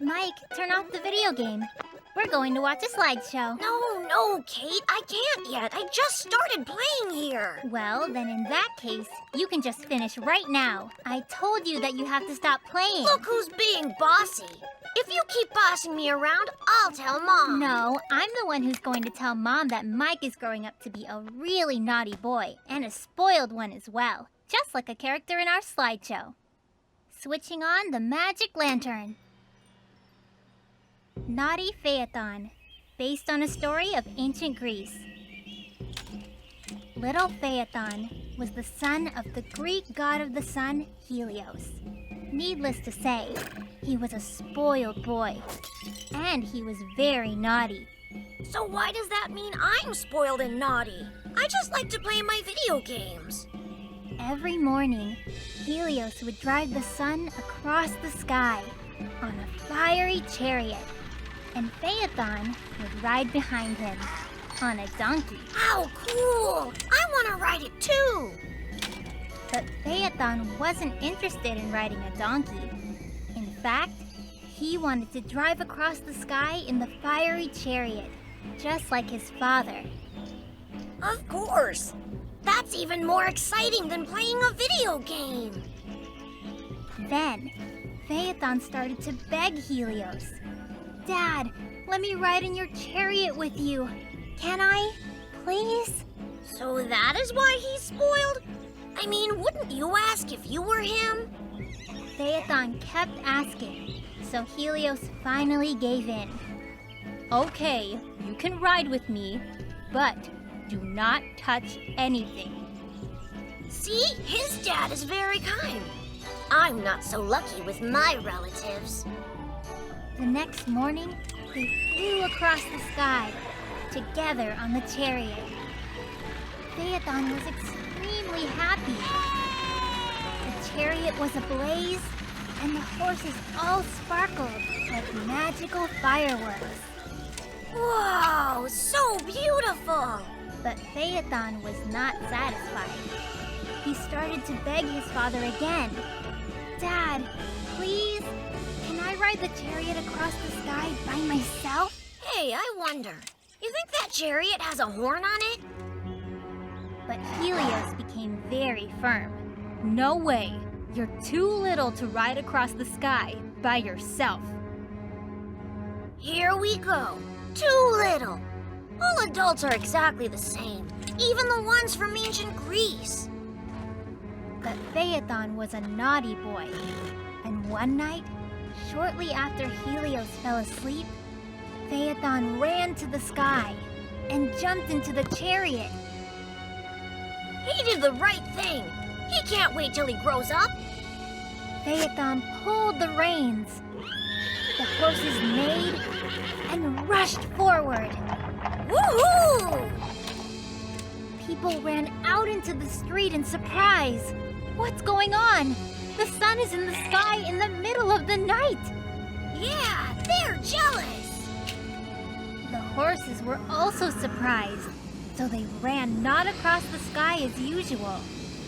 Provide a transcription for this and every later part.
Mike, turn off the video game. We're going to watch a slideshow. No, Kate, I can't yet. I just started playing here. Well, then in that case, you can just finish right now. I told you that you have to stop playing. Look who's being bossy. If you keep bossing me around, I'll tell Mom. No, I'm the one who's going to tell Mom that Mike is growing up to be a really naughty boy, and a spoiled one as well, just like a character in our slideshow. Switching on the magic lantern. Naughty Phaeton, based on a story of ancient Greece. Little Phaeton was the son of the Greek god of the sun, Helios. Needless to say, he was a spoiled boy, and he was very naughty. So why does that mean I'm spoiled and naughty? I just like to play my video games. Every morning, Helios would drive the sun across the sky on a fiery chariot, and Phaeton would ride behind him on a donkey. How cool! I want to ride it too! But Phaeton wasn't interested in riding a donkey. In fact, he wanted to drive across the sky in the fiery chariot, just like his father. Of course! That's even more exciting than playing a video game! Then, Phaeton started to beg Helios. Dad, let me ride in your chariot with you. Can I? Please? So that is why he's spoiled? I mean, wouldn't you ask if you were him? Phaeton kept asking, so Helios finally gave in. Okay, you can ride with me, but do not touch anything. See, his dad is very kind. I'm not so lucky with my relatives. The next morning, they flew across the sky, together on the chariot. Phaeton was extremely happy. The chariot was ablaze, and the horses all sparkled like magical fireworks. Whoa, so beautiful! But Phaeton was not satisfied. He started to beg his father again. Dad, please, can I ride the chariot across the sky by myself? Hey, I wonder, you think that chariot has a horn on it? But Helios became very firm. No way. You're too little to ride across the sky by yourself. Here we go. Too little. All adults are exactly the same, even the ones from ancient Greece. But Phaeton was a naughty boy. And one night, shortly after Helios fell asleep, Phaeton ran to the sky and jumped into the chariot. He did the right thing. He can't wait till he grows up. Phaeton pulled the reins. The horses neighed and rushed forward. Woohoo! People ran out into the street in surprise. What's going on? The sun is in the sky in the middle of the night. Yeah, they're jealous. The horses were also surprised, so they ran not across the sky as usual,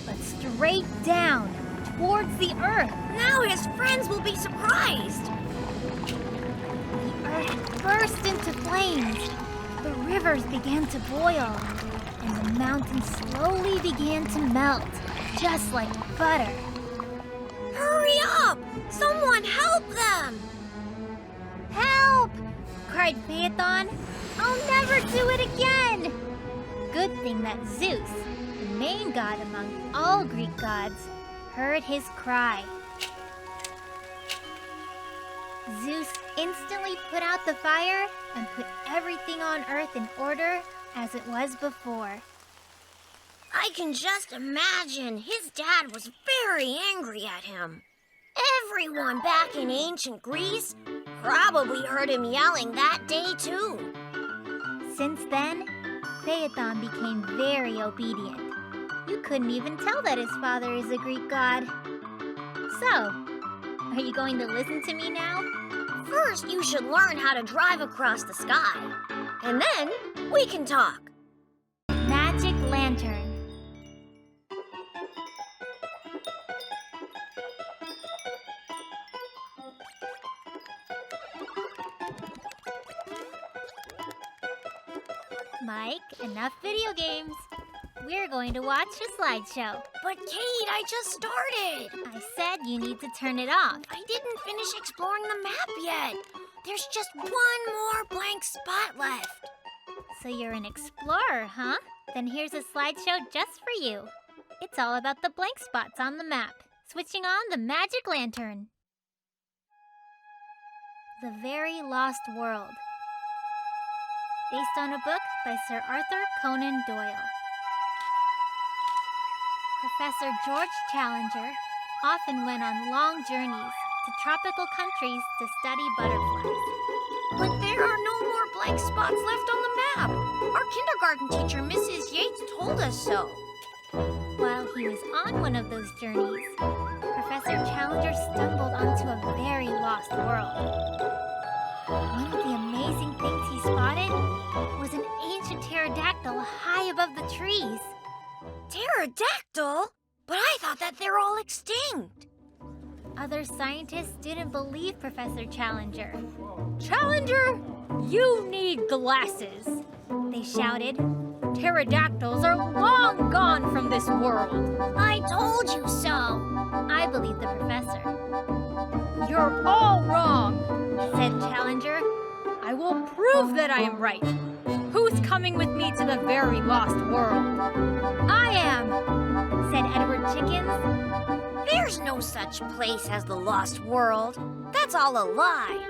but straight down towards the earth. Now his friends will be surprised. The earth burst into flames. The rivers began to boil, and the mountains slowly began to melt, just like butter. Hurry up! Someone help them! Help! Cried Phaeton. I'll never do it again! Good thing that Zeus, the main god among all Greek gods, heard his cry. Zeus instantly put out the fire and put everything on Earth in order as it was before. I can just imagine his dad was very angry at him. Everyone back in ancient Greece probably heard him yelling that day too. Since then, Phaeton became very obedient. You couldn't even tell that his father is a Greek god. So, are you going to listen to me now? First, you should learn how to drive across the sky. And then, we can talk. Magic lantern. Mike, enough video games. We're going to watch a slideshow. But Kate, I just started. I said you need to turn it off. I didn't finish exploring the map yet. There's just one more blank spot left. So you're an explorer, huh? Then here's a slideshow just for you. It's all about the blank spots on the map. Switching on the magic lantern. The Very Lost World. Based on a book by Sir Arthur Conan Doyle. Professor George Challenger often went on long journeys to tropical countries to study butterflies. But there are no more blank spots left on the map. Our kindergarten teacher, Mrs. Yates, told us so. While he was on one of those journeys, Professor Challenger stumbled onto a very lost world. One of the amazing things he spotted was an ancient pterodactyl high above the trees. Pterodactyl? But I thought that they're all extinct. Other scientists didn't believe Professor Challenger. Challenger, you need glasses. They shouted. Pterodactyls are long gone from this world. I told you so. I believe the professor, You're all wrong. said Challenger. I will prove that I am right. Who's coming with me to the very lost world? I am, said Edward Chickens. There's no such place as the lost world. That's all a lie.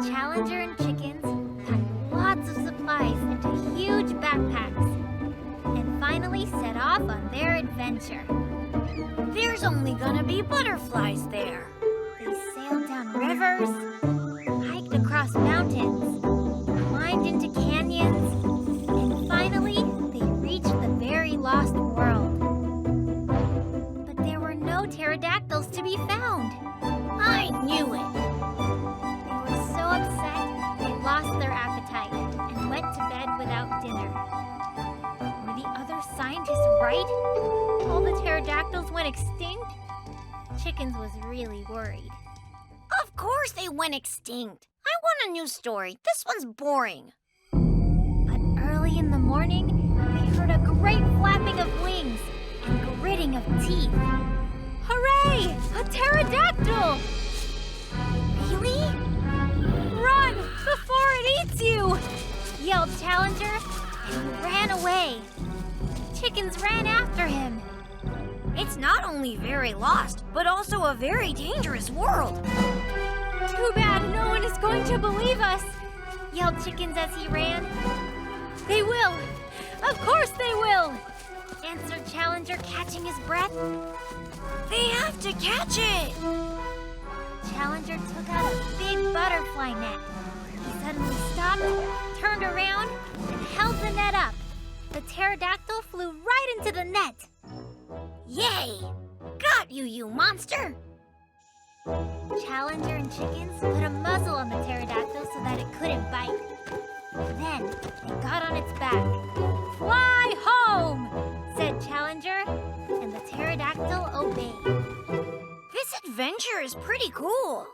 Challenger and Chickens packed lots of supplies into huge backpacks and finally set off on their adventure. There's only gonna be butterflies there. They sailed down rivers, hiked across mountains, climbed into canyons, and finally they reached the very lost world. But there were no pterodactyls to be found. I knew it. They were so upset they lost their appetite and went to bed without dinner. Were the other scientists right? All the pterodactyls went extinct? Chickens was really worried. Of course they went extinct. I want a new story. This one's boring. But early in the morning, they heard a great flapping of wings and gritting of teeth. Hooray! A pterodactyl! Really? Run before it eats you! Yelled Challenger, and he ran away. Chickens ran after him. It's not only very lost, but also a very dangerous world. Too bad no one is going to believe us. Yelled Chickens as he ran. They will. Of course they will. Answered Challenger, catching his breath. They have to catch it. Challenger took out a big butterfly net. He suddenly stopped, turned around, and held the net up. The pterodactyl flew right into the net. Yay! Got you, you monster! Challenger and Chickens put a muzzle on the pterodactyl so that it couldn't bite. Then they got on its back. Fly home! Said Challenger, and the pterodactyl obeyed. This adventure is pretty cool.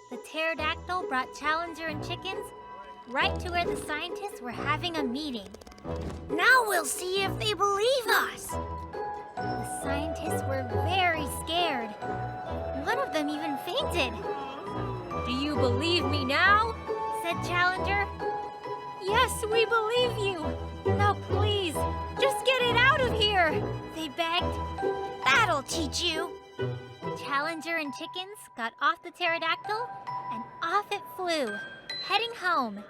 The pterodactyl brought Challenger and Chickens right to where the scientists were having a meeting. Now we'll see if they believe us. The scientists were very scared. One of them even fainted. Do you believe me now? Said Challenger. Yes, we believe you. Now please, just get it out of here. They begged. That'll teach you. Challenger and Chickens got off the pterodactyl, and off it flew, heading home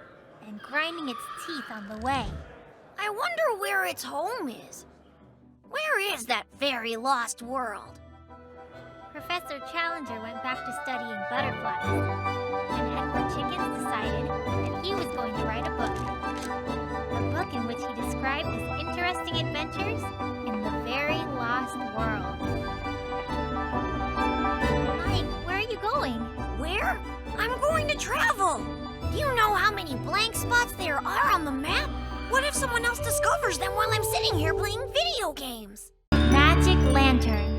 and grinding its teeth on the way. I wonder where its home is. Where is that very lost world? Professor Challenger went back to studying butterflies, and Edward Chickens decided that he was going to write a book. A book in which he described his interesting adventures in the very lost world. Mike, where are you going? Where? I'm going to travel. Do you know how many blank spots there are on the map? What if someone else discovers them while I'm sitting here playing video games? Magic Lantern.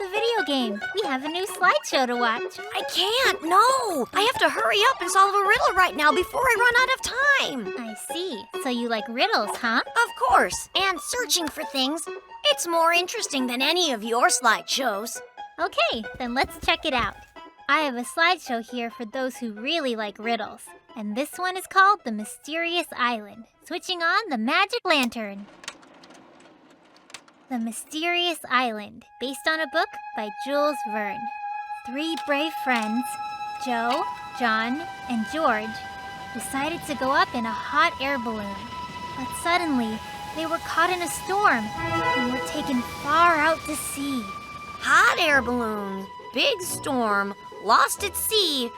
the video game. We have a new slideshow to watch. I can't, no! I have to hurry up and solve a riddle right now before I run out of time. I see. So you like riddles, huh? Of course, and searching for things. It's more interesting than any of your slideshows. Okay, then let's check it out. I have a slideshow here for those who really like riddles. And this one is called The Mysterious Island. Switching on the magic lantern. The Mysterious Island, based on a book by Jules Verne. 3 brave friends, Joe, John, and George, decided to go up in a hot air balloon. But suddenly, they were caught in a storm and were taken far out to sea. Hot air balloon, big storm, lost at sea.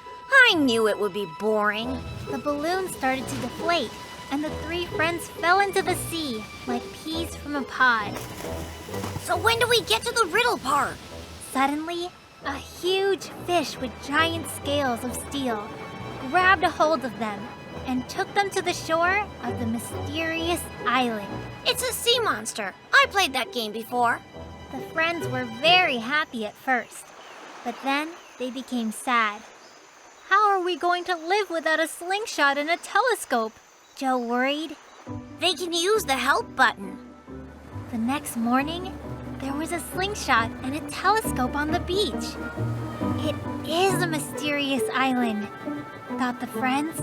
I knew it would be boring. The balloon started to deflate, and the 3 friends fell into the sea like peas from a pod. So when do we get to the riddle part? Suddenly, a huge fish with giant scales of steel grabbed a hold of them and took them to the shore of the mysterious island. It's a sea monster. I played that game before. The friends were very happy at first, but then they became sad. How are we going to live without a slingshot and a telescope? Joe worried. They can use the help button. The next morning, there was a slingshot and a telescope on the beach. It is a mysterious island, thought the friends.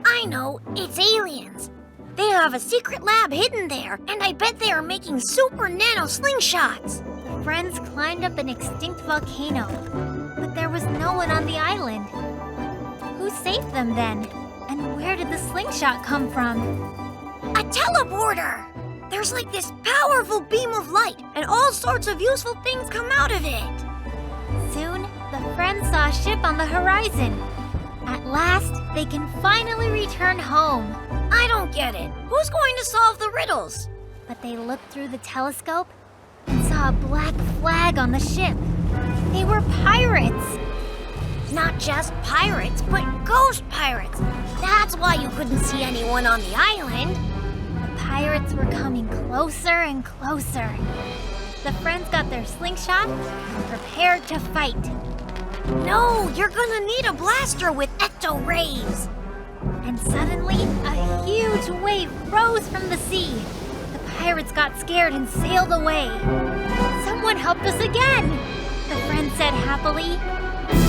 I know, it's aliens. They have a secret lab hidden there, and I bet they are making super nano slingshots. The friends climbed up an extinct volcano, but there was no one on the island. Who saved them then? And where did the slingshot come from? A teleporter! There's like this powerful beam of light, and all sorts of useful things come out of it. Soon, the friends saw a ship on the horizon. At last, they can finally return home. I don't get it. Who's going to solve the riddles? But they looked through the telescope and saw a black flag on the ship. They were pirates. Not just pirates, but ghost pirates. That's why you couldn't see anyone on the island. The pirates were coming closer and closer. The friends got their slingshot and prepared to fight. No, you're gonna need a blaster with ecto rays. And suddenly, a huge wave rose from the sea. The pirates got scared and sailed away. Someone helped us again, the friends said happily.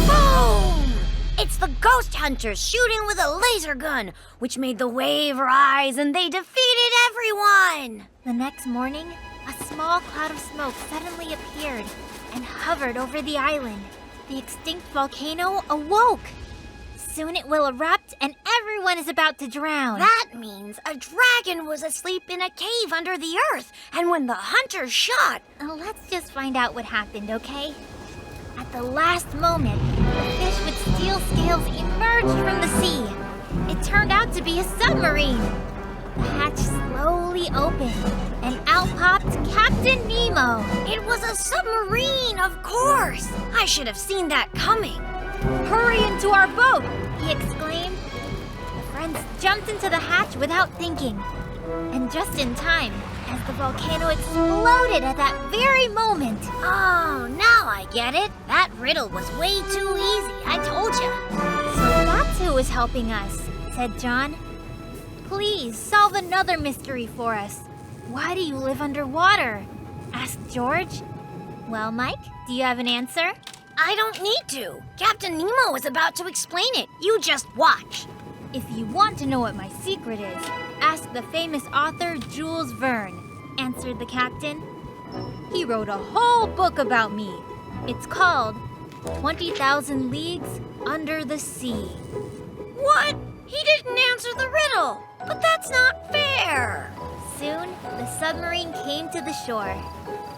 Boom! It's the ghost hunters shooting with a laser gun, which made the wave rise and they defeated everyone! The next morning, a small cloud of smoke suddenly appeared and hovered over the island. The extinct volcano awoke. Soon it will erupt and everyone is about to drown. That means a dragon was asleep in a cave under the earth, and when the hunters shot... Let's just find out what happened, okay? At the last moment, the fish with steel scales emerged from the sea. It turned out to be a submarine. The hatch slowly opened, and out popped Captain Nemo. It was a submarine, of course! I should have seen that coming. Hurry into our boat, he exclaimed. The friends jumped into the hatch without thinking. And just in time, as the volcano exploded at that very moment. Oh, now I get it. That riddle was way too easy, I told you. So that's who was helping us, said John. Please, solve another mystery for us. Why do you live underwater? Asked George. Well, Mike, do you have an answer? I don't need to. Captain Nemo was about to explain it. You just watch. If you want to know what my secret is, ask the famous author Jules Verne, answered the captain. He wrote a whole book about me. It's called 20,000 Leagues Under the Sea. What? He didn't answer the riddle. But that's not fair. Soon, the submarine came to the shore.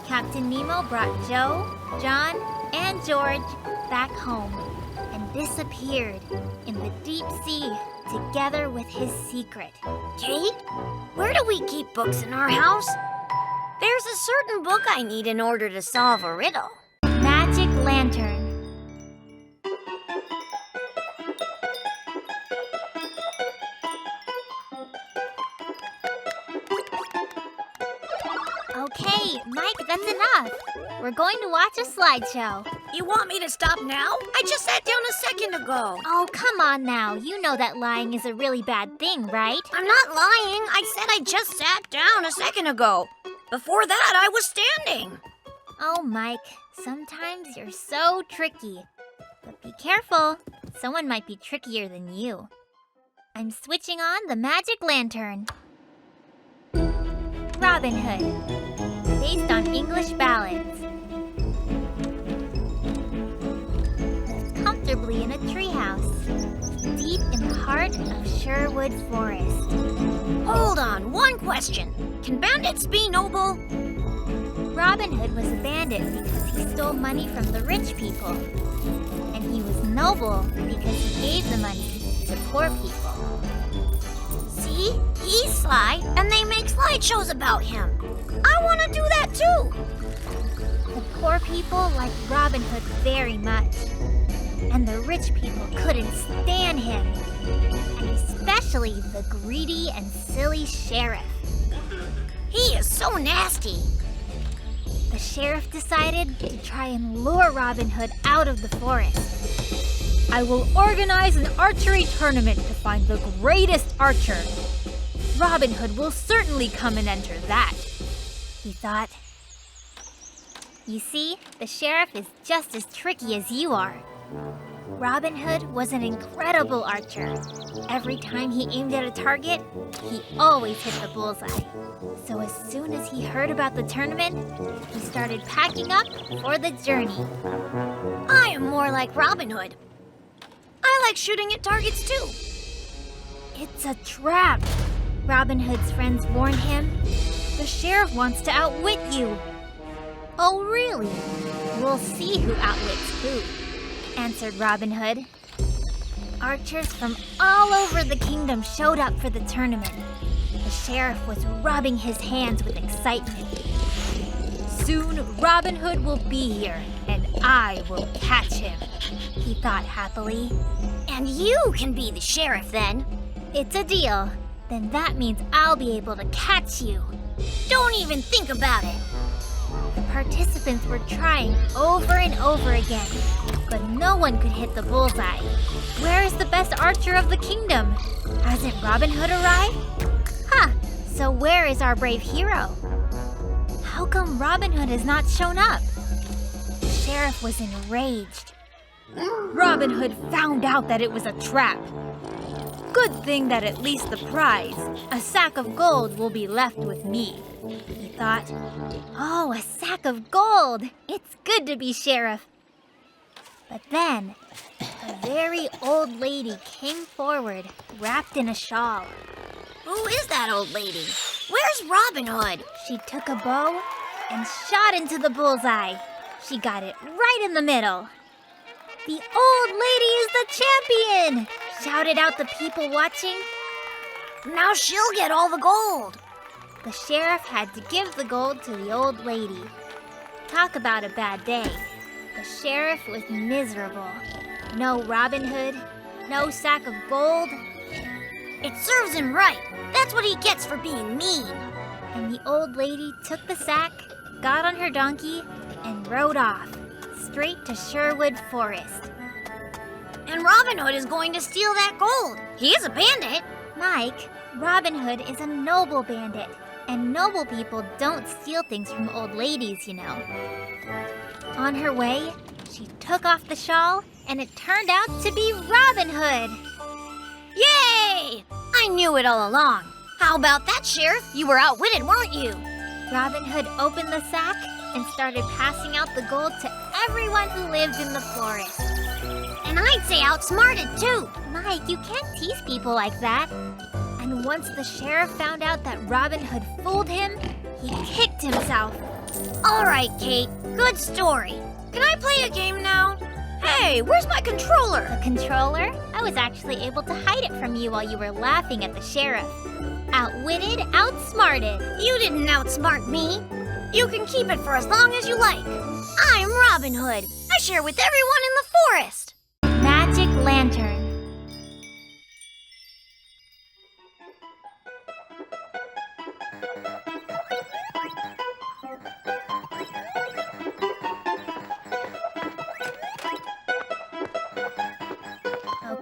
Captain Nemo brought Joe, John, and George back home and disappeared in the deep sea together with his secret. Kate, where do we keep books in our house? There's a certain book I need in order to solve a riddle. Magic Lantern. Okay, Mike, that's enough. We're going to watch a slideshow. You want me to stop now? I just sat down a second ago. Oh, come on now. You know that lying is a really bad thing, right? I'm not lying. I said I just sat down a second ago. Before that, I was standing. Oh, Mike, sometimes you're so tricky. But be careful. Someone might be trickier than you. I'm switching on the magic lantern. Robin Hood, based on English ballads. Lives comfortably in a treehouse, deep in the heart of Sherwood Forest. Hold on, one question. Can bandits be noble? Robin Hood was a bandit because he stole money from the rich people. And he was noble because he gave the money to poor people. See? He's sly, and they make slideshows about him. I want to do that too. The poor people liked Robin Hood very much. And the rich people couldn't stand him. And especially the greedy and silly sheriff. He is so nasty. The sheriff decided to try and lure Robin Hood out of the forest. I will organize an archery tournament to find the greatest archer. Robin Hood will certainly come and enter that, he thought. You see, the sheriff is just as tricky as you are. Robin Hood was an incredible archer. Every time he aimed at a target, he always hit the bullseye. So as soon as he heard about the tournament, he started packing up for the journey. I am more like Robin Hood. I like shooting at targets too. It's a trap, Robin Hood's friends warned him. The sheriff wants to outwit you. Oh, really? We'll see who outwits who, answered Robin Hood. Archers from all over the kingdom showed up for the tournament. The sheriff was rubbing his hands with excitement. Soon Robin Hood will be here, and I will catch him, he thought happily. And you can be the sheriff then. It's a deal. Then that means I'll be able to catch you. Don't even think about it. The participants were trying over and over again, but no one could hit the bullseye. Where is the best archer of the kingdom? Hasn't Robin Hood arrived? Huh, so where is our brave hero? How come Robin Hood has not shown up? The sheriff was enraged. Robin Hood found out that it was a trap. Good thing that at least the prize, a sack of gold, will be left with me, he thought. Oh, a sack of gold! It's good to be sheriff. But then, a very old lady came forward, wrapped in a shawl. Who is that old lady? Where's Robin Hood? She took a bow and shot into the bullseye. She got it right in the middle. The old lady is the champion! Shouted out the people watching. Now she'll get all the gold. The sheriff had to give the gold to the old lady. Talk about a bad day. The sheriff was miserable. No Robin Hood, no sack of gold. It serves him right. That's what he gets for being mean. And the old lady took the sack, got on her donkey, and rode off, straight to Sherwood Forest. And Robin Hood is going to steal that gold. He is a bandit. Mike, Robin Hood is a noble bandit. And noble people don't steal things from old ladies, you know. On her way, she took off the shawl, and it turned out to be Robin Hood. Yay! I knew it all along. How about that, Sheriff? You were outwitted, weren't you? Robin Hood opened the sack and started passing out the gold to everyone who lived in the forest. And I'd say outsmarted, too. Mike, you can't tease people like that. And once the sheriff found out that Robin Hood fooled him, he kicked himself. All right, Kate. Good story. Can I play a game now? Hey, where's my controller? The controller? I was actually able to hide it from you while you were laughing at the sheriff. Outwitted, outsmarted. You didn't outsmart me. You can keep it for as long as you like. I'm Robin Hood. I share with everyone in the forest. Magic Lantern.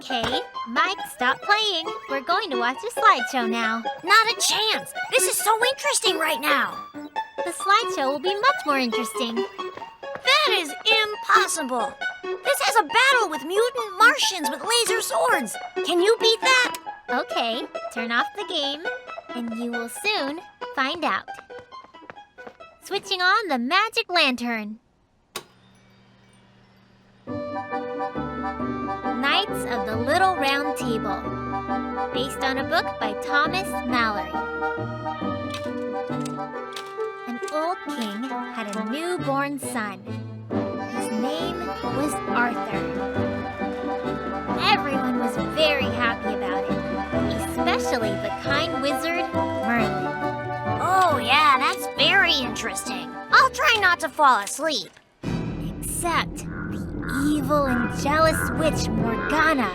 Okay, Mike, stop playing. We're going to watch a slideshow now. Not a chance! This is so interesting right now! The slideshow will be much more interesting. That is impossible! This has a battle with mutant Martians with laser swords! Can you beat that? Okay, turn off the game, and you will soon find out. Switching on the magic lantern. Knights of the Little Round Table, based on a book by Thomas Mallory. An old king had a newborn son. His name was Arthur. Everyone was very happy about it, especially the kind wizard, Merlin. Oh yeah, that's very interesting. I'll try not to fall asleep. Except the evil and jealous witch Morgana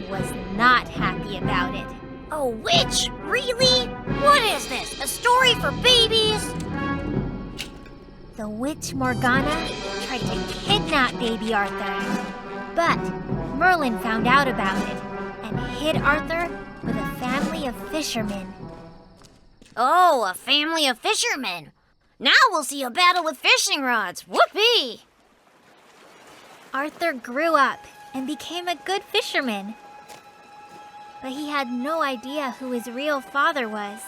was not happy about it. A witch? Really? What is this? A story for babies? The witch Morgana tried to kidnap baby Arthur. But Merlin found out about it and hid Arthur with a family of fishermen. Oh, a family of fishermen. Now we'll see a battle with fishing rods. Whoopee! Arthur grew up and became a good fisherman. But he had no idea who his real father was.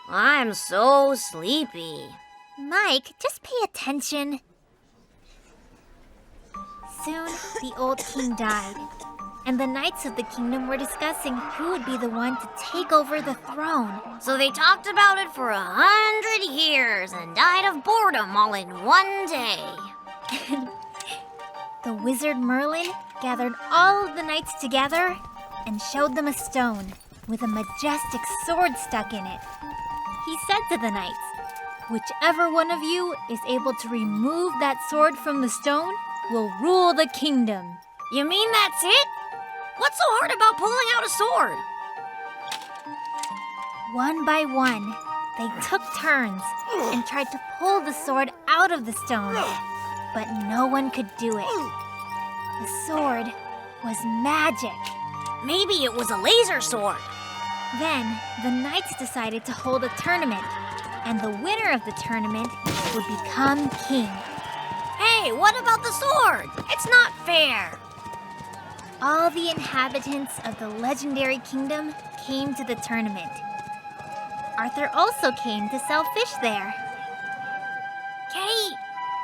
I'm so sleepy. Mike, just pay attention. Soon, the old king died, and the knights of the kingdom were discussing who would be the one to take over the throne. So they talked about it for 100 years and died of boredom all in one day. The wizard Merlin gathered all of the knights together and showed them a stone with a majestic sword stuck in it. He said to the knights, "Whichever one of you is able to remove that sword from the stone will rule the kingdom." You mean that's it? What's so hard about pulling out a sword? One by one, they took turns and tried to pull the sword out of the stone, but no one could do it. The sword was magic. Maybe it was a laser sword. Then, the knights decided to hold a tournament, and the winner of the tournament would become king. Hey, what about the sword? It's not fair. All the inhabitants of the legendary kingdom came to the tournament. Arthur also came to sell fish there. Kate,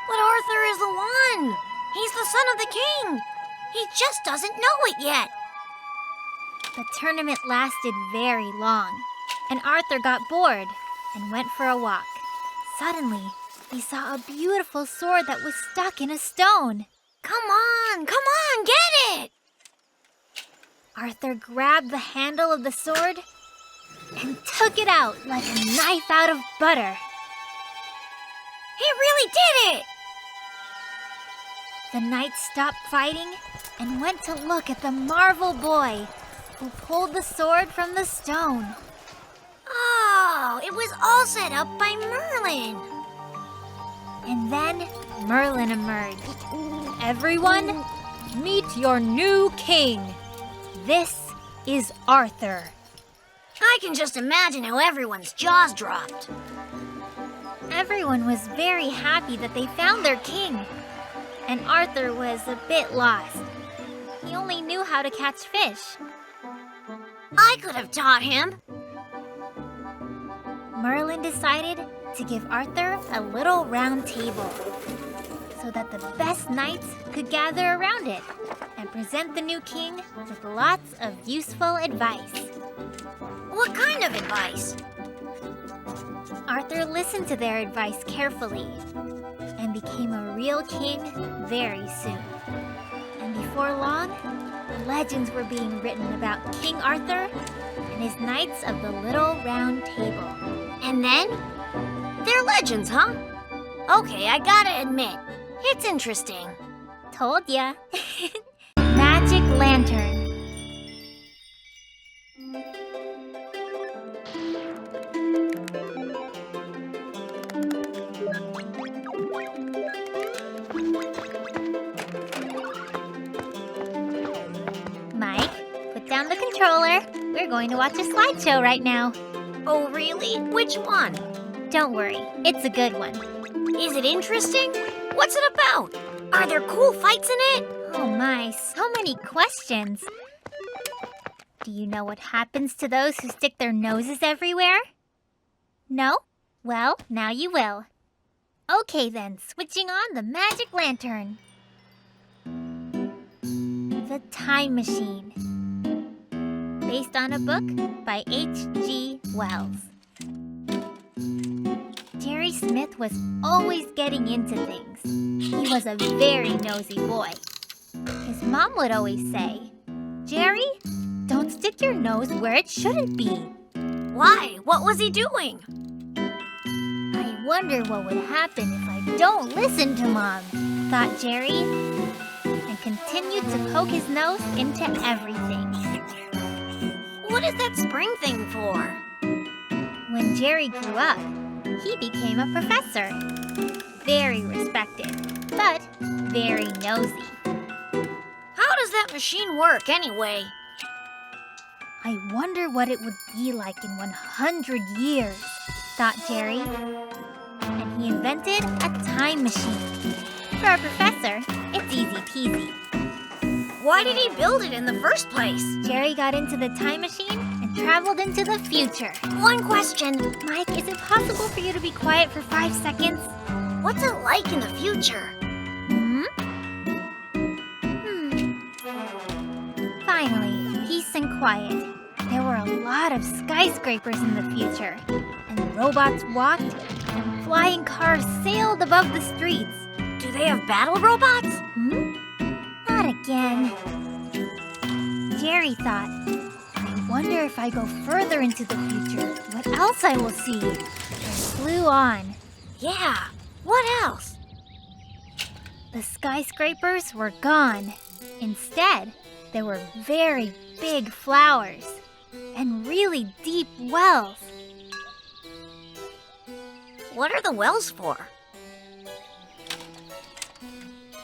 but Arthur is the one. He's the son of the king. He just doesn't know it yet. The tournament lasted very long, and Arthur got bored and went for a walk. Suddenly, he saw a beautiful sword that was stuck in a stone. Come on, get it! Arthur grabbed the handle of the sword and took it out like a knife out of butter. He really did it! The knights stopped fighting and went to look at the marvel boy who pulled the sword from the stone. Oh, it was all set up by Merlin. And then Merlin emerged. "Everyone, meet your new king. This is Arthur." I can just imagine how everyone's jaws dropped. Everyone was very happy that they found their king. And Arthur was a bit lost. He only knew how to catch fish. I could have taught him. Merlin decided to give Arthur a little round table so that the best knights could gather around it and present the new king with lots of useful advice. What kind of advice? Arthur listened to their advice carefully and became a real king very soon. And before long, legends were being written about King Arthur and his knights of the Little Round Table. And then? They're legends, huh? Okay, I gotta admit, it's interesting. Told ya. Magic Lantern. down the controller. We're going to watch a slideshow right now. Oh, really? Which one? Don't worry, it's a good one. Is it interesting? What's it about? Are there cool fights in it? Oh my, so many questions. Do you know what happens to those who stick their noses everywhere? No? Well, now you will. Okay then, switching on the magic lantern. The Time Machine. Based on a book by H.G. Wells. Jerry Smith was always getting into things. He was a very nosy boy. His mom would always say, "Jerry, don't stick your nose where it shouldn't be." Why? What was he doing? I wonder what would happen if I don't listen to Mom, thought Jerry, and continued to poke his nose into everything. What is that spring thing for? When Jerry grew up, he became a professor. Very respected, but very nosy. How does that machine work anyway? I wonder what it would be like in 100 years, thought Jerry. And he invented a time machine. For a professor, it's easy peasy. Why did he build it in the first place? Jerry got into the time machine and traveled into the future. One question. Mike, is it possible for you to be quiet for 5 seconds? What's it like in the future? Finally, peace and quiet. There were a lot of skyscrapers in the future, and robots walked, and flying cars sailed above the streets. Do they have battle robots? Not again. Jerry thought, I wonder if I go further into the future, what else I will see. And flew on. Yeah. What else? The skyscrapers were gone. Instead, there were very big flowers and really deep wells. What are the wells for?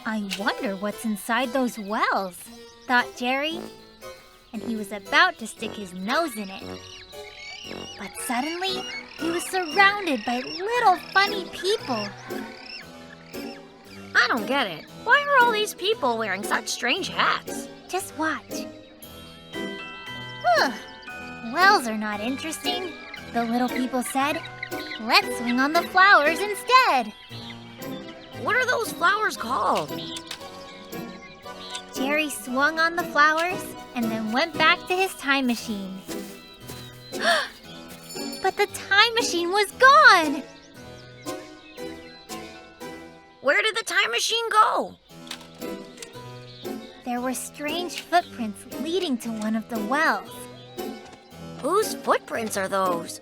I wonder what's inside those wells, thought Jerry, and he was about to stick his nose in it. But suddenly, he was surrounded by little funny people. I don't get it. Why are all these people wearing such strange hats? Just watch. Wells are not interesting, the little people said. Let's swing on the flowers instead. What are those flowers called? Jerry swung on the flowers and then went back to his time machine. But the time machine was gone! Where did the time machine go? There were strange footprints leading to one of the wells. Whose footprints are those?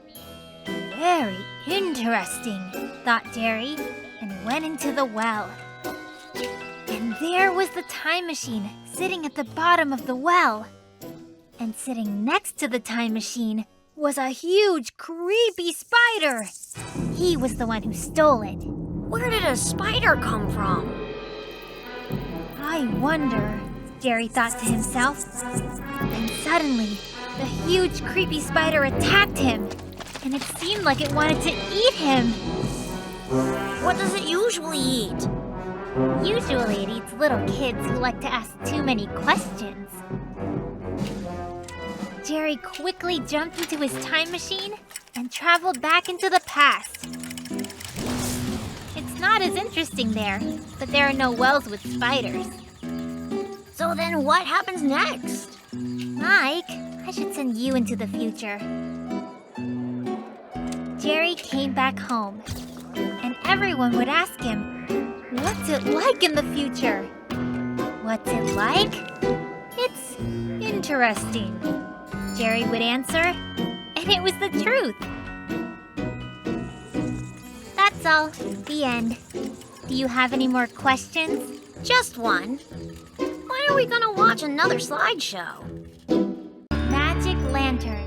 Very interesting, thought Jerry, and went into the well. And there was the time machine sitting at the bottom of the well. And sitting next to the time machine was a huge, creepy spider. He was the one who stole it. Where did a spider come from? I wonder, Jerry thought to himself. And suddenly, the huge, creepy spider attacked him. And it seemed like it wanted to eat him. What does it usually eat? Usually it eats little kids who like to ask too many questions. Jerry quickly jumped into his time machine and traveled back into the past. It's not as interesting there, but there are no wells with spiders. So then what happens next? Mike, I should send you into the future. Jerry came back home, and everyone would ask him, what's it like in the future? What's it like? It's interesting, Jerry would answer, and it was the truth. That's all. The end. Do you have any more questions? Just one. When are we gonna watch another slideshow? Magic Lantern.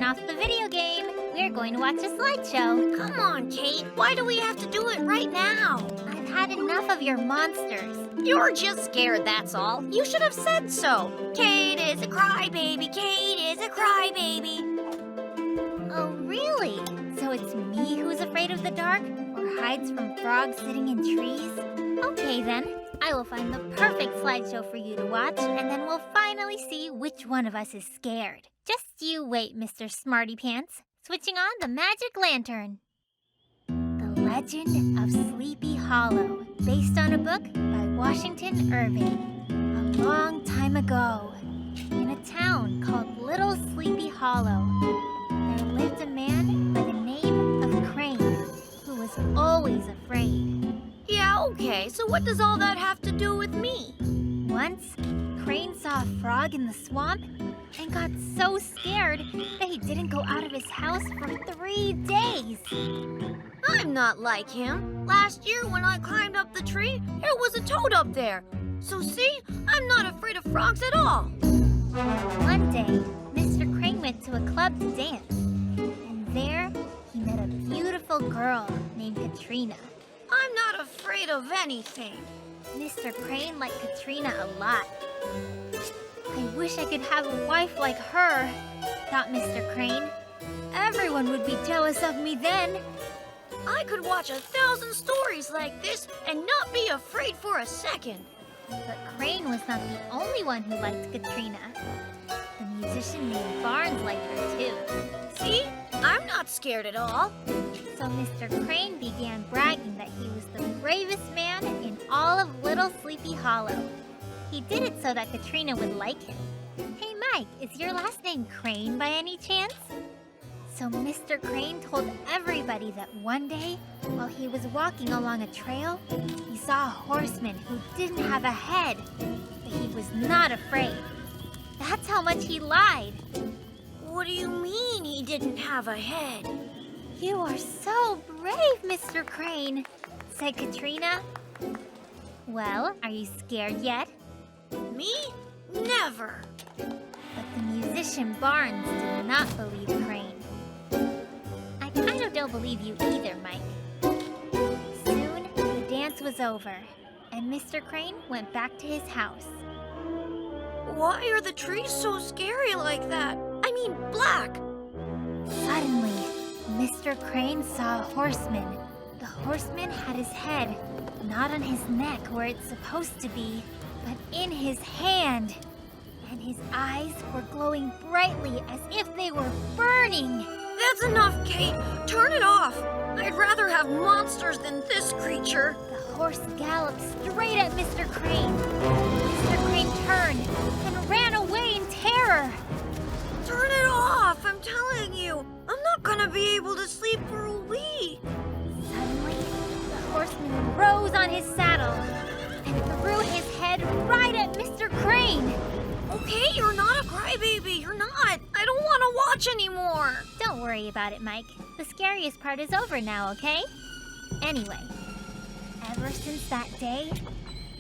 off the video game. We're going to watch a slideshow. Come on, Kate. Why do we have to do it right now? I've had enough of your monsters. You're just scared, that's all. You should have said so. Kate is a crybaby. Kate is a crybaby. Oh, really? So it's me who's afraid of the dark? Or hides from frogs sitting in trees? Okay then, I will find the perfect slideshow for you to watch, and then we'll finally see which one of us is scared. Just you wait, Mr. Smarty Pants. Switching on the magic lantern. The Legend of Sleepy Hollow, based on a book by Washington Irving. A long time ago, in a town called Little Sleepy Hollow, there lived a man by the name of Crane, who was always afraid. Yeah, okay, so what does all that have to do with me? Once, Crane saw a frog in the swamp and got so scared that he didn't go out of his house for 3 days. I'm not like him. Last year when I climbed up the tree, there was a toad up there. So see, I'm not afraid of frogs at all. One day, Mr. Crane went to a club to dance, and there he met a beautiful girl named Katrina. I'm not afraid of anything. Mr. Crane liked Katrina a lot. I wish I could have a wife like her, thought Mr. Crane. Everyone would be jealous of me then. I could watch 1,000 stories like this and not be afraid for a second. But Crane was not the only one who liked Katrina. The musician named Barnes liked her too. See? I'm not scared at all. So Mr. Crane began bragging that he was the bravest man in all of Little Sleepy Hollow. He did it so that Katrina would like him. Hey Mike, is your last name Crane by any chance? So Mr. Crane told everybody that one day, while he was walking along a trail, he saw a horseman who didn't have a head, but he was not afraid. That's how much he lied. What do you mean he didn't have a head? You are so brave, Mr. Crane, said Katrina. Well, are you scared yet? Me? Never. But the musician Barnes did not believe Crane. I kind of don't believe you either, Mike. Soon, the dance was over, and Mr. Crane went back to his house. Why are the trees so scary like that? I mean, black. Suddenly, Mr. Crane saw a horseman. The horseman had his head not on his neck where it's supposed to be, but in his hand. And his eyes were glowing brightly as if they were burning. That's enough, Kate. Turn it off. I'd rather have monsters than this creature. The horse galloped straight at Mr. Crane. Mr. Crane turned and ran away in terror. Turn it off, I'm telling you. I'm not gonna be able to sleep for a week. Suddenly, the horseman rose on his saddle and threw his head right at Mr. Crane. Okay, you're not a crybaby. You're not. I don't want to watch anymore. Don't worry about it, Mike. The scariest part is over now, okay? Anyway, ever since that day,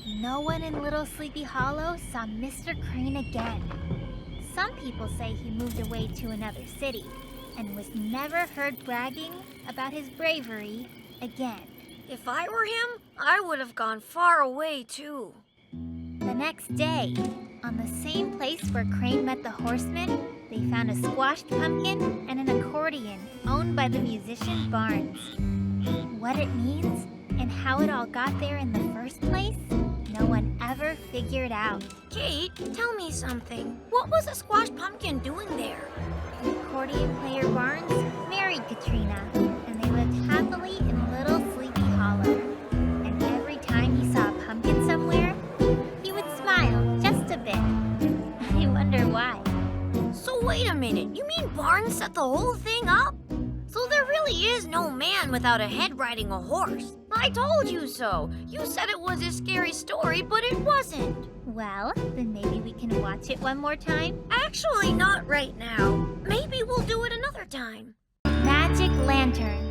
no one in Little Sleepy Hollow saw Mr. Crane again. Some people say he moved away to another city and was never heard bragging about his bravery again. If I were him, I would have gone far away too. The next day, on the same place where Crane met the horseman, they found a squashed pumpkin and an accordion owned by the musician Barnes. What it means and how it all got there in the first place, no one ever figured out. Kate, tell me something. What was a squashed pumpkin doing there? The accordion player Barnes married Katrina, and they lived happily in Little Sleepy Hollow. And every time he saw a pumpkin somewhere, he would smile just a bit. I wonder why. So wait a minute, you mean Barnes set the whole thing up? So there really is no man without a head riding a horse. I told you so. You said it was a scary story, but it wasn't. Well, then maybe we can watch it one more time. Actually, not right now. Maybe we'll do it another time. Magic Lantern.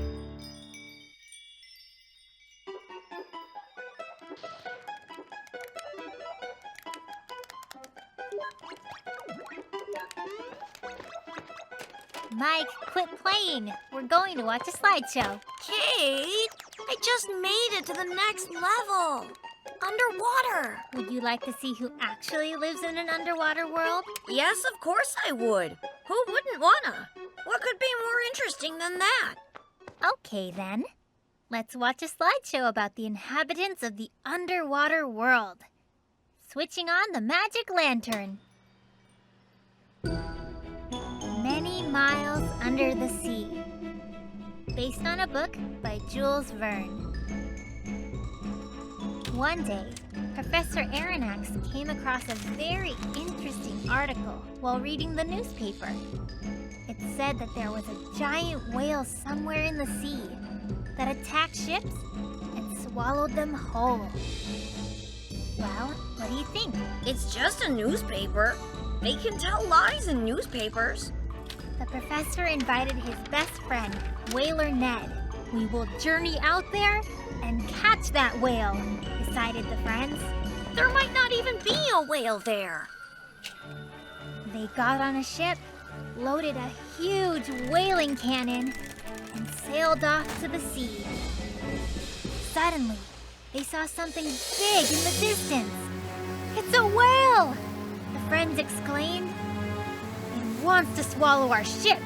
Mike, quit playing. We're going to watch a slideshow. Kate, I just made it to the next level. Underwater. Would you like to see who actually lives in an underwater world? Yes, of course I would. Who wouldn't wanna? What could be more interesting than that? Okay, then. Let's watch a slideshow about the inhabitants of the underwater world. Switching on the magic lantern. Many Miles Under the Sea. Based on a book by Jules Verne. One day, Professor Aronnax came across a very interesting article while reading the newspaper. It said that there was a giant whale somewhere in the sea that attacked ships and swallowed them whole. Well, what do you think? It's just a newspaper. They can tell lies in newspapers. The professor invited his best friend, Whaler Ned. We will journey out there and catch that whale, decided the friends. There might not even be a whale there. They got on a ship, loaded a huge whaling cannon, and sailed off to the sea. Suddenly, they saw something big in the distance. It's a whale! The friends exclaimed. It wants to swallow our ship.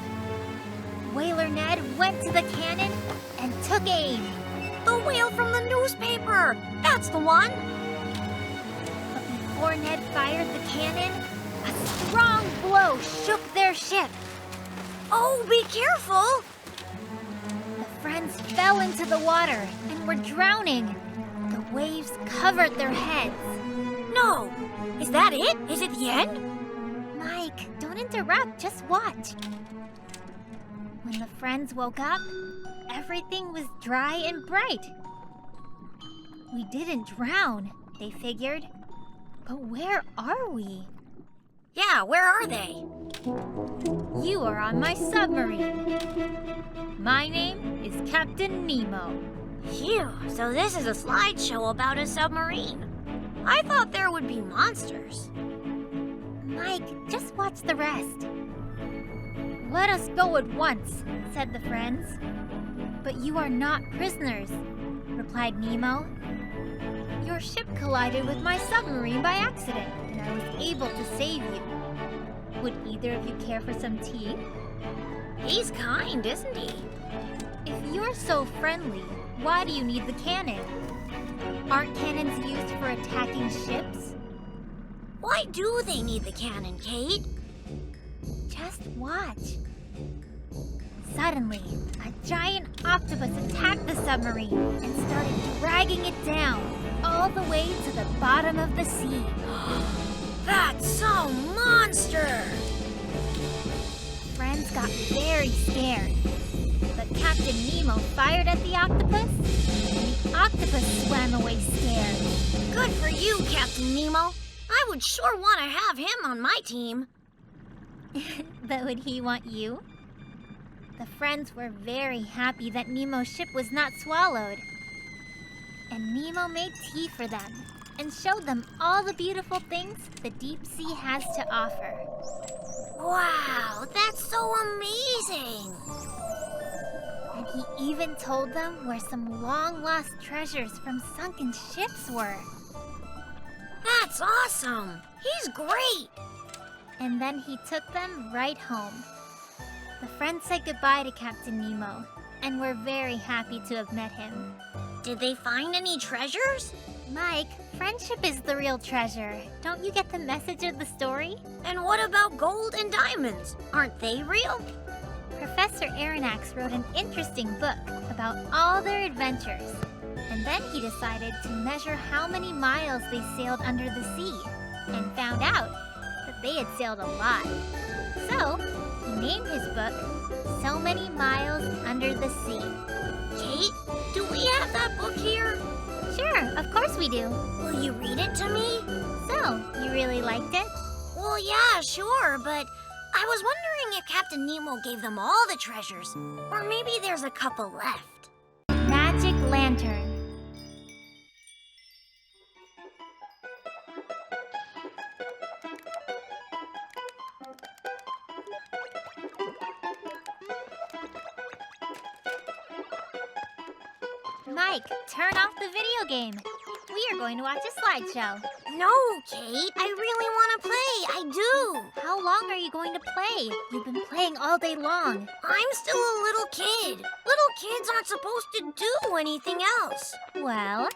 Whaler Ned went to the cannon and took aim. The whale from the newspaper! That's the one! But before Ned fired the cannon, a strong blow shook their ship. Oh, be careful! The friends fell into the water and were drowning. The waves covered their heads. No! Is that it? Is it the end? Mike, don't interrupt, just watch. When the friends woke up, everything was dry and bright. We didn't drown, they figured. But where are we? Yeah, where are they? You are on my submarine. My name is Captain Nemo. Phew, so this is a slideshow about a submarine. I thought there would be monsters. Mike, just watch the rest. Let us go at once, said the friends. But you are not prisoners, replied Nemo. Your ship collided with my submarine by accident, and I was able to save you. Would either of you care for some tea? He's kind, isn't he? If you're so friendly, why do you need the cannon? Aren't cannons used for attacking ships? Why do they need the cannon, Kate? Just watch. Suddenly, a giant octopus attacked the submarine and started dragging it down all the way to the bottom of the sea. That's some monster! Friends got very scared. But Captain Nemo fired at the octopus, and the octopus swam away scared. Good for you, Captain Nemo. I would sure want to have him on my team. But would he want you? The friends were very happy that Nemo's ship was not swallowed. And Nemo made tea for them and showed them all the beautiful things the deep sea has to offer. Wow, that's so amazing! And he even told them where some long-lost treasures from sunken ships were. That's awesome! He's great! And then he took them right home. The friends said goodbye to Captain Nemo and were very happy to have met him. Did they find any treasures? Mike, friendship is the real treasure. Don't you get the message of the story? And what about gold and diamonds? Aren't they real? Professor Aronnax wrote an interesting book about all their adventures. And then he decided to measure how many miles they sailed under the sea and found out that they had sailed a lot. So, he named his book So Many Miles Under the Sea. Kate, do we have that book here? Sure, of course we do. Will you read it to me? So, you really liked it? Well, yeah, sure, but I was wondering if Captain Nemo gave them all the treasures, or maybe there's a couple left. Magic Lantern. Mike, turn off the video game. We are going to watch a slideshow. No, Kate, I really want to play. I do. How long are you going to play? You've been playing all day long. I'm still a little kid. Little kids aren't supposed to do anything else. Well,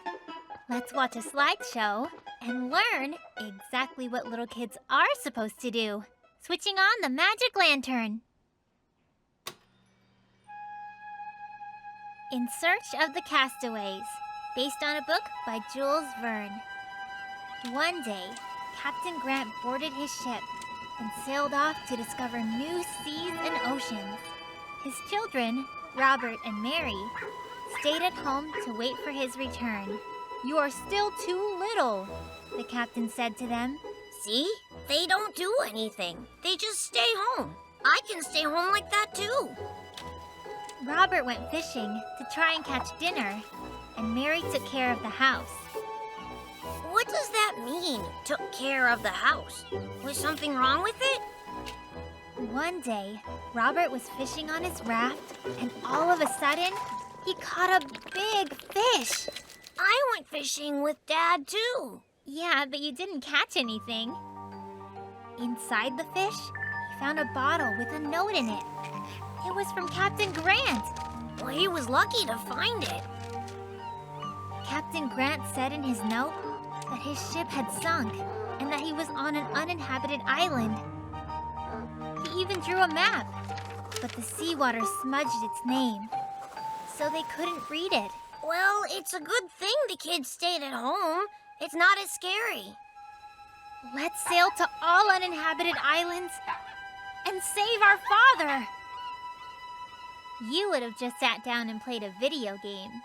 let's watch a slideshow and learn exactly what little kids are supposed to do. Switching on the magic lantern. In Search of the Castaways, based on a book by Jules Verne. One day, Captain Grant boarded his ship and sailed off to discover new seas and oceans. His children, Robert and Mary, stayed at home to wait for his return. "You are still too little," the captain said to them. See? They don't do anything. They just stay home. I can stay home like that too. Robert went fishing to try and catch dinner, and Mary took care of the house. What does that mean, took care of the house? Was something wrong with it? One day, Robert was fishing on his raft, and all of a sudden, he caught a big fish. I went fishing with Dad too. Yeah, but you didn't catch anything. Inside the fish, he found a bottle with a note in it. It was from Captain Grant. Well, he was lucky to find it. Captain Grant said in his note that his ship had sunk and that he was on an uninhabited island. He even drew a map, but the seawater smudged its name, so they couldn't read it. Well, it's a good thing the kids stayed at home. It's not as scary. Let's sail to all uninhabited islands and save our father. You would have just sat down and played a video game.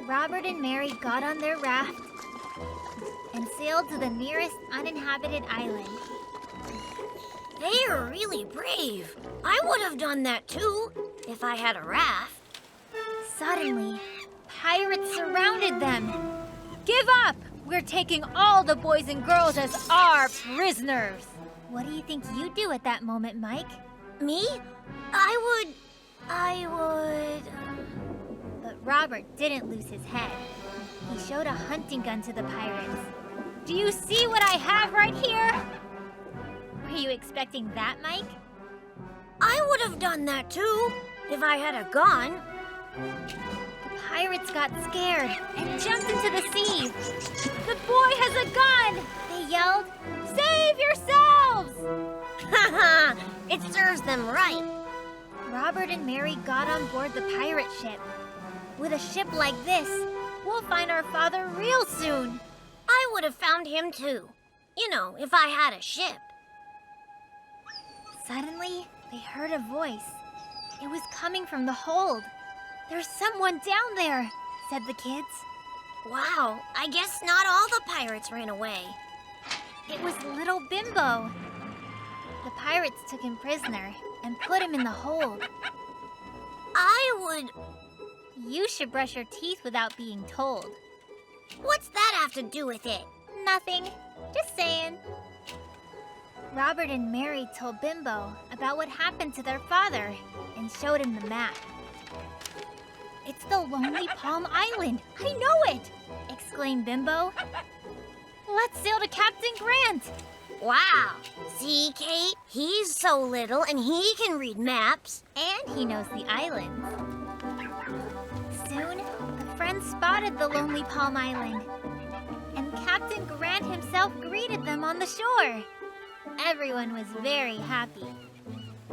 Robert and Mary got on their raft and sailed to the nearest uninhabited island. They are really brave. I would have done that too, if I had a raft. Suddenly, pirates surrounded them. "Give up! We're taking all the boys and girls as our prisoners." What do you think you'd do at that moment, Mike? Me? I would... But Robert didn't lose his head. He showed a hunting gun to the pirates. "Do you see what I have right here?" Were you expecting that, Mike? I would have done that too, if I had a gun. The pirates got scared and jumped into the sea. "The boy has a gun!" they yelled. "Save yourselves!" Haha, it serves them right. Robert and Mary got on board the pirate ship. "With a ship like this, we'll find our father real soon." I would have found him too. You know, if I had a ship. Suddenly, they heard a voice. It was coming from the hold. "There's someone down there," said the kids. Wow, I guess not all the pirates ran away. It was little Bimbo. The pirates took him prisoner and put him in the hold. I would... You should brush your teeth without being told. What's that have to do with it? Nothing. Just saying. Robert and Mary told Bimbo about what happened to their father and showed him the map. "It's the Lonely Palm Island. I know it!" exclaimed Bimbo. "Let's sail to Captain Grant." Wow. See, Kate? He's so little and he can read maps. And he knows the islands. Soon, the friends spotted the Lonely Palm Island, and Captain Grant himself greeted them on the shore. Everyone was very happy.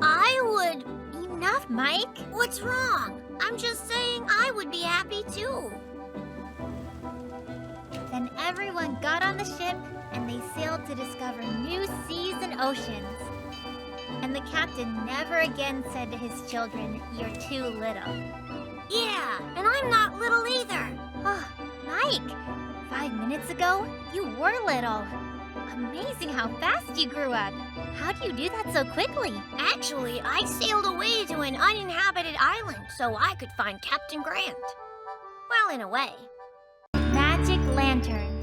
I would... Enough, Mike. What's wrong? I'm just saying I would be happy too. Then everyone got on the ship and they sailed to discover new seas and oceans. And the captain never again said to his children, "You're too little." Yeah, and I'm not little either. Oh, Mike, 5 minutes ago, you were little. Amazing how fast you grew up. How do you do that so quickly? Actually, I sailed away to an uninhabited island so I could find Captain Grant. Well, in a way. Magic Lantern.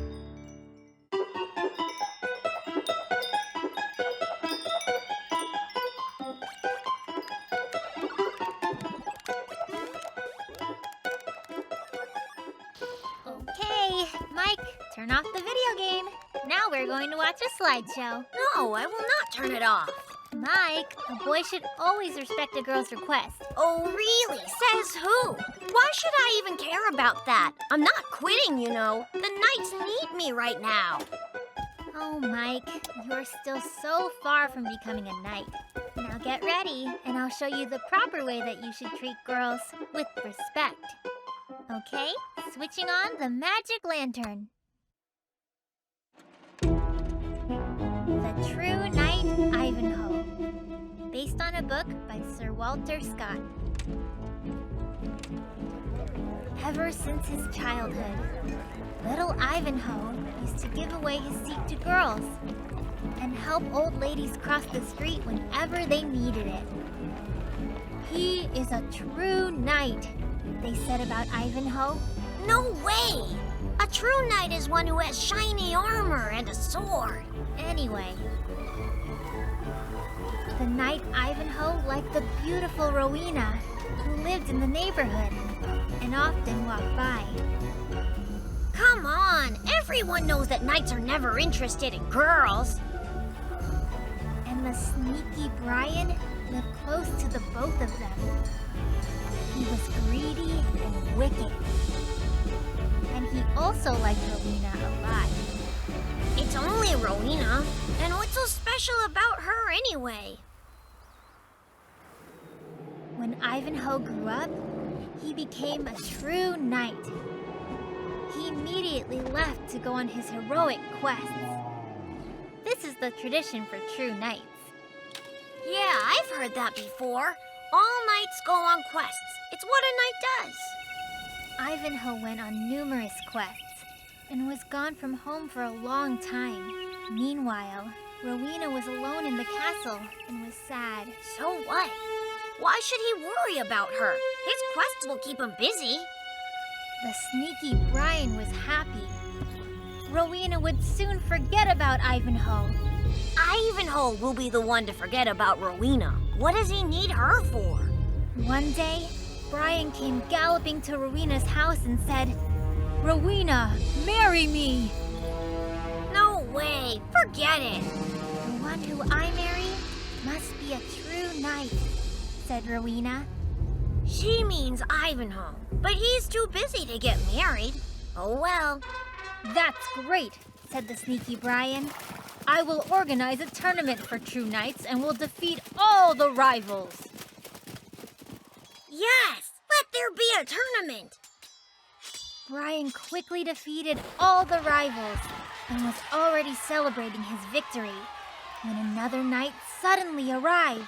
turn off the video game. Now we're going to watch a slideshow. No, I will not turn it off. Mike, a boy should always respect a girl's request. Oh, really? Says who? Why should I even care about that? I'm not quitting, you know. The knights need me right now. Oh, Mike, you're still so far from becoming a knight. Now get ready, and I'll show you the proper way that you should treat girls with respect. Okay, switching on the magic lantern. The True Knight Ivanhoe, based on a book by Sir Walter Scott. Ever since his childhood, little Ivanhoe used to give away his seat to girls and help old ladies cross the street whenever they needed it. He is a true knight, they said about Ivanhoe. No way! A true knight is one who has shiny armor and a sword. Anyway, the knight Ivanhoe liked the beautiful Rowena, who lived in the neighborhood and often walked by. Come on, everyone knows that knights are never interested in girls. And the sneaky Brian lived close to the both of them. He was greedy and wicked. And he also liked Rowena a lot. It's only Rowena, and what's so special about her anyway? When Ivanhoe grew up, he became a true knight. He immediately left to go on his heroic quests. This is the tradition for true knights. Yeah, I've heard that before. All knights go on quests. It's what a knight does. Ivanhoe went on numerous quests and was gone from home for a long time. Meanwhile, Rowena was alone in the castle and was sad. So what? Why should he worry about her? His quests will keep him busy. The sneaky Brian was happy. Rowena would soon forget about Ivanhoe. Ivanhoe will be the one to forget about Rowena. What does he need her for? One day, Brian came galloping to Rowena's house and said, "Rowena, marry me!" No way, forget it. "The one who I marry must be a true knight," said Rowena. She means Ivanhoe, but he's too busy to get married. Oh well. "That's great," said the sneaky Brian. "I will organize a tournament for true knights and will defeat all the rivals." Yes, let there be a tournament. Brian quickly defeated all the rivals and was already celebrating his victory when another knight suddenly arrived.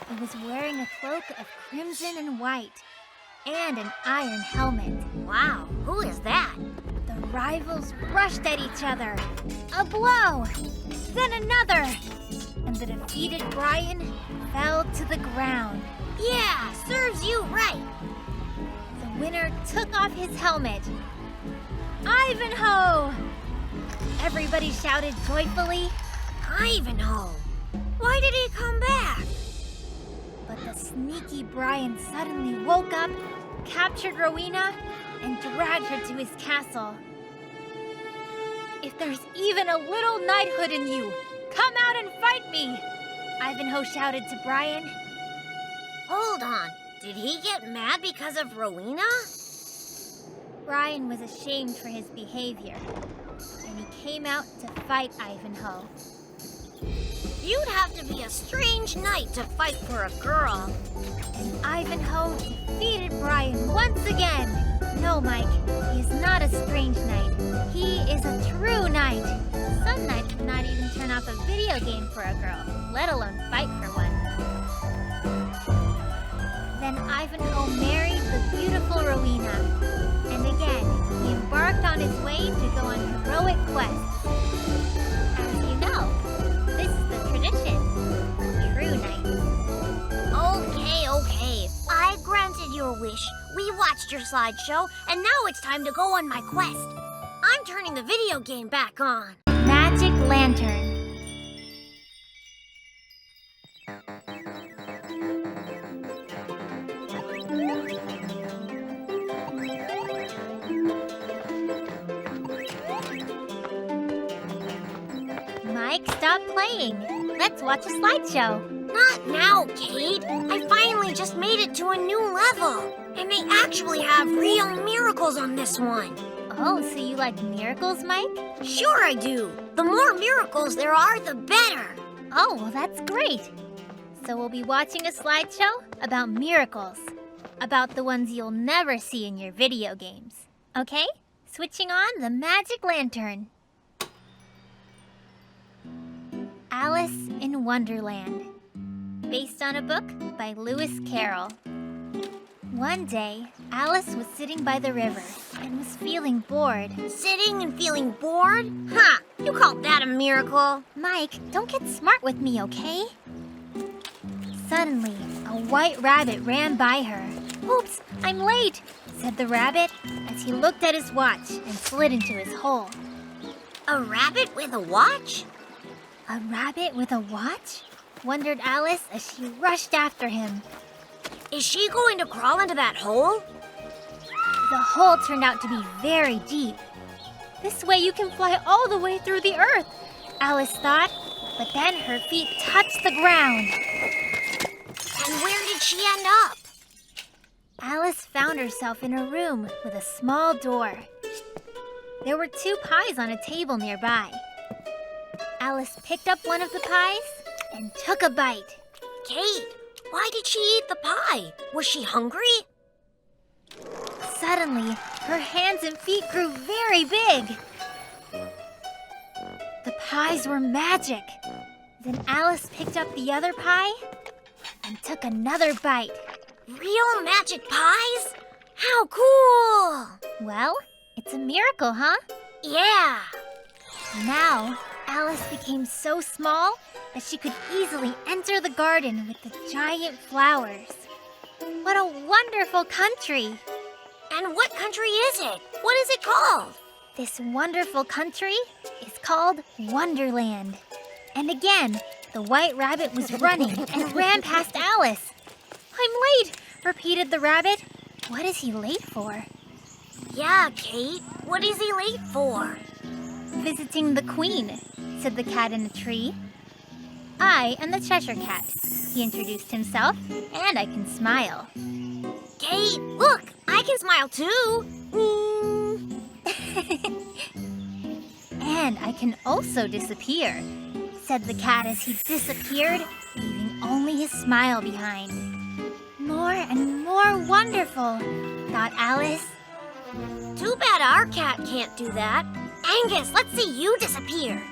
He was wearing a cloak of crimson and white and an iron helmet. Wow, who is that? The rivals rushed at each other. A blow, then another, and the defeated Brian fell to the ground. Yeah, serves you right. The winner took off his helmet. "Ivanhoe!" Everybody shouted joyfully. Ivanhoe, why did he come back? But the sneaky Brian suddenly woke up, captured Rowena, and dragged her to his castle. "If there's even a little knighthood in you, come out and fight me!" Ivanhoe shouted to Brian. Hold on, did he get mad because of Rowena? Brian was ashamed for his behavior, and he came out to fight Ivanhoe. You'd have to be a strange knight to fight for a girl. And Ivanhoe defeated Brian once again. No, Mike, he is not a strange knight. He is a true knight. Some knights would not even turn off a video game for a girl, let alone fight for one. Then Ivanhoe married the beautiful Rowena. And again, he embarked on his way to go on heroic quests. As you know, this is the tradition. True knights. Okay. I granted your wish. We watched your slideshow, and now it's time to go on my quest. I'm turning the video game back on. Magic lantern. Mike, stop playing. Let's watch a slideshow. Not now, Kate. I finally just made it to a new level. And they actually have real miracles on this one. Oh, so you like miracles, Mike? Sure I do. The more miracles there are, the better. Oh, well, that's great. So we'll be watching a slideshow about miracles. About the ones you'll never see in your video games. Okay? Switching on the magic lantern. Alice in Wonderland. Based on a book by Lewis Carroll. One day, Alice was sitting by the river and was feeling bored. Sitting and feeling bored? Ha! You call that a miracle? Mike, don't get smart with me, okay? Suddenly, a white rabbit ran by her. Oops, I'm late, said the rabbit as he looked at his watch and slid into his hole. A rabbit with a watch? A rabbit with a watch? Wondered Alice as she rushed after him. Is she going to crawl into that hole? The hole turned out to be very deep. This way you can fly all the way through the earth, Alice thought, but then her feet touched the ground. And where did she end up? Alice found herself in a room with a small door. There were 2 pies on a table nearby. Alice picked up one of the pies and took a bite. Kate, why did she eat the pie? Was she hungry? Suddenly, her hands and feet grew very big. The pies were magic. Then Alice picked up the other pie and took another bite. Real magic pies? How cool! Well, it's a miracle, huh? Yeah. Now, Alice became so small that she could easily enter the garden with the giant flowers. What a wonderful country! And what country is it? What is it called? This wonderful country is called Wonderland. And again, the white rabbit was running and ran past Alice. I'm late, repeated the rabbit. What is he late for? Yeah, Kate. What is he late for? Visiting the Queen, said the cat in a tree. I am the Cheshire Cat, he introduced himself, and I can smile. Kate, look, I can smile too. And I can also disappear, said the cat as he disappeared, leaving only his smile behind. More and more wonderful, thought Alice. Too bad our cat can't do that. Angus, let's see you disappear.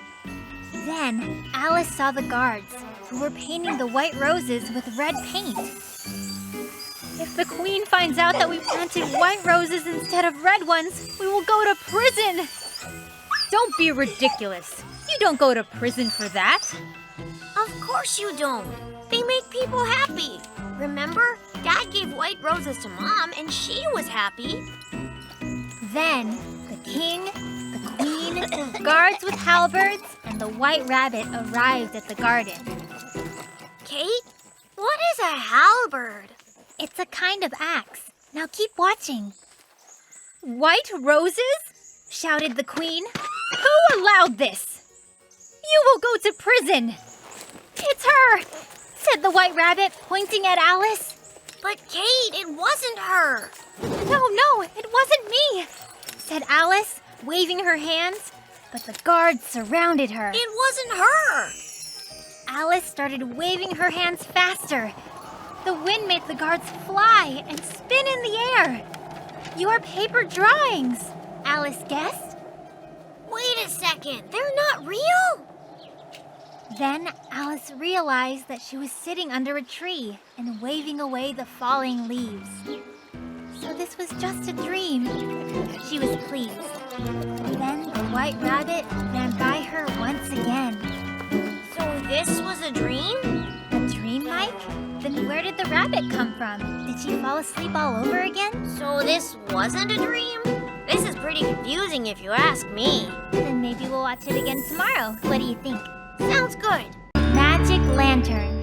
Then Alice saw the guards, who were painting the white roses with red paint. If the Queen finds out that we planted white roses instead of red ones, we will go to prison. Don't be ridiculous. You don't go to prison for that. Of course you don't. They make people happy. Remember, Dad gave white roses to Mom and she was happy. Then the king, the queen, guards with halberds, and the white rabbit arrived at the garden. Kate, what is a halberd? It's a kind of axe. Now keep watching. White roses? Shouted the queen. Who allowed this? You will go to prison. It's her, said the white rabbit, pointing at Alice. But Kate, it wasn't her. No, it wasn't me, said Alice, waving her hands. But the guards surrounded her. It wasn't her. Alice started waving her hands faster. The wind made the guards fly and spin in the air. Your paper drawings, Alice guessed. Wait a second, they're not real? Then Alice realized that she was sitting under a tree and waving away the falling leaves. So this was just a dream. She was pleased. Then the white rabbit ran by her once again. So this was a dream? A dream, Mike? Then where did the rabbit come from? Did she fall asleep all over again? So this wasn't a dream? This is pretty confusing if you ask me. Then maybe we'll watch it again tomorrow. What do you think? Sounds good. Magic Lantern.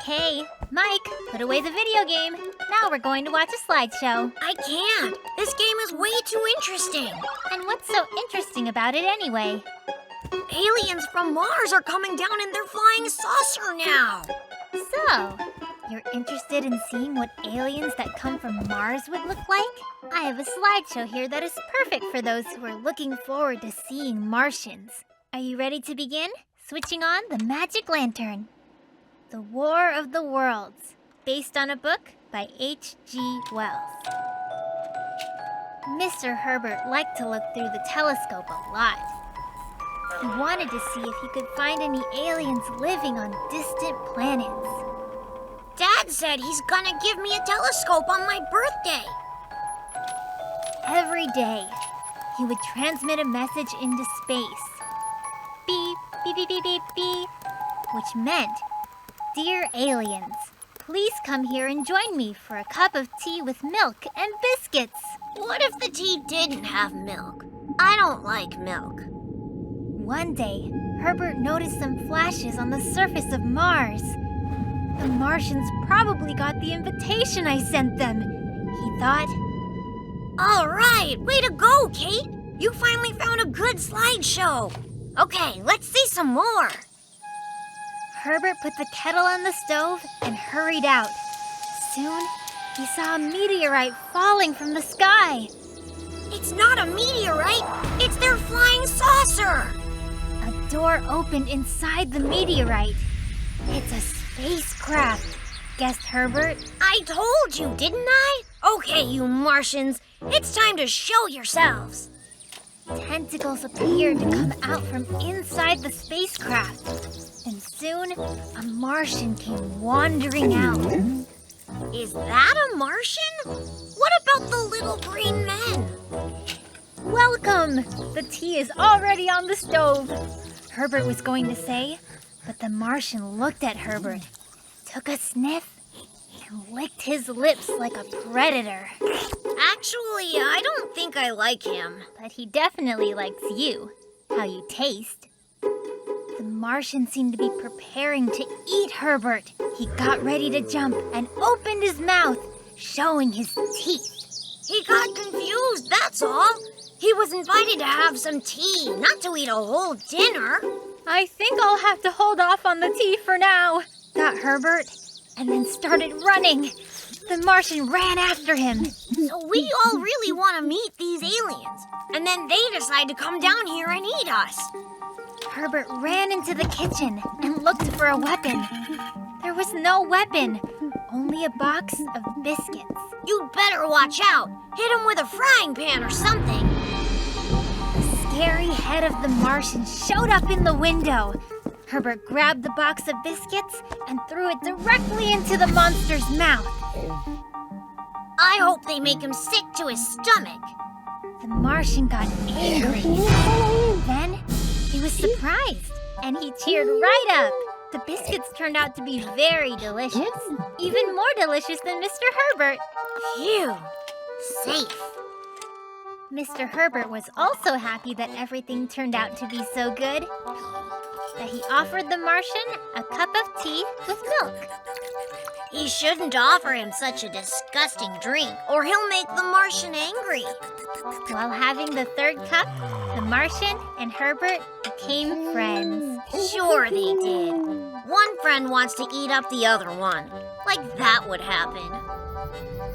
Okay, Mike, put away the video game. Now we're going to watch a slideshow. I can't. This game is way too interesting. And what's so interesting about it anyway? Aliens from Mars are coming down in their flying saucer now. So, you're interested in seeing what aliens that come from Mars would look like? I have a slideshow here that is perfect for those who are looking forward to seeing Martians. Are you ready to begin? Switching on the magic lantern. The War of the Worlds, based on a book by H.G. Wells. Mr. Herbert liked to look through the telescope a lot. He wanted to see if he could find any aliens living on distant planets. Dad said he's gonna give me a telescope on my birthday. Every day, he would transmit a message into space. Beep, beep, beep, beep, beep, beep, which meant, "Dear aliens, please come here and join me for a cup of tea with milk and biscuits." What if the tea didn't have milk? I don't like milk. One day, Herbert noticed some flashes on the surface of Mars. The Martians probably got the invitation I sent them, he thought. All right, way to go, Kate. You finally found a good slideshow. Okay, let's see some more. Herbert put the kettle on the stove and hurried out. Soon, he saw a meteorite falling from the sky. It's not a meteorite, it's their flying saucer. A door opened inside the meteorite. It's a spacecraft, guessed Herbert. I told you, didn't I? Okay, you Martians, it's time to show yourselves. Tentacles appeared to come out from inside the spacecraft. And soon, a Martian came wandering out. Is that a Martian? What about the little green men? Welcome! The tea is already on the stove, Herbert was going to say, but the Martian looked at Herbert, took a sniff, and licked his lips like a predator. Actually, I don't think I like him. But he definitely likes you, how you taste. The Martian seemed to be preparing to eat Herbert. He got ready to jump and opened his mouth, showing his teeth. He got confused, that's all. He was invited to have some tea, not to eat a whole dinner. I think I'll have to hold off on the tea for now, thought Herbert, and then started running. The Martian ran after him. So we all really want to meet these aliens, and then they decide to come down here and eat us. Herbert ran into the kitchen and looked for a weapon. There was no weapon, only a box of biscuits. You'd better watch out. Hit him with a frying pan or something. The scary head of the Martian showed up in the window. Herbert grabbed the box of biscuits and threw it directly into the monster's mouth. I hope they make him sick to his stomach. The Martian got angry. Then he was surprised, and he cheered right up. The biscuits turned out to be very delicious, even more delicious than Mr. Herbert. Phew, safe. Mr. Herbert was also happy that everything turned out to be so good that he offered the Martian a cup of tea with milk. He shouldn't offer him such a disgusting drink, or he'll make the Martian angry. While having the third cup, the Martian and Herbert became friends. Sure they did. One friend wants to eat up the other one. Like that would happen.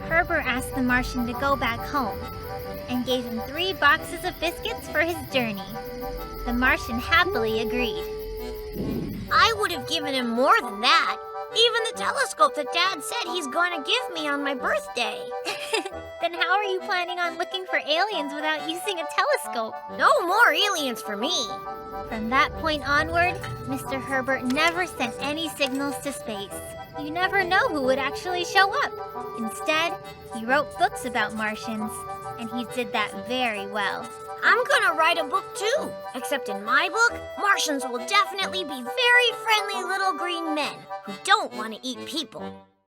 Herbert asked the Martian to go back home and gave him 3 boxes of biscuits for his journey. The Martian happily agreed. I would have given him more than that. Even the telescope that Dad said he's going to give me on my birthday. Then how are you planning on looking for aliens without using a telescope? No more aliens for me. From that point onward, Mr. Herbert never sent any signals to space. You never know who would actually show up. Instead, he wrote books about Martians, and he did that very well. I'm gonna write a book too. Except in my book, Martians will definitely be very friendly little green men who don't want to eat people.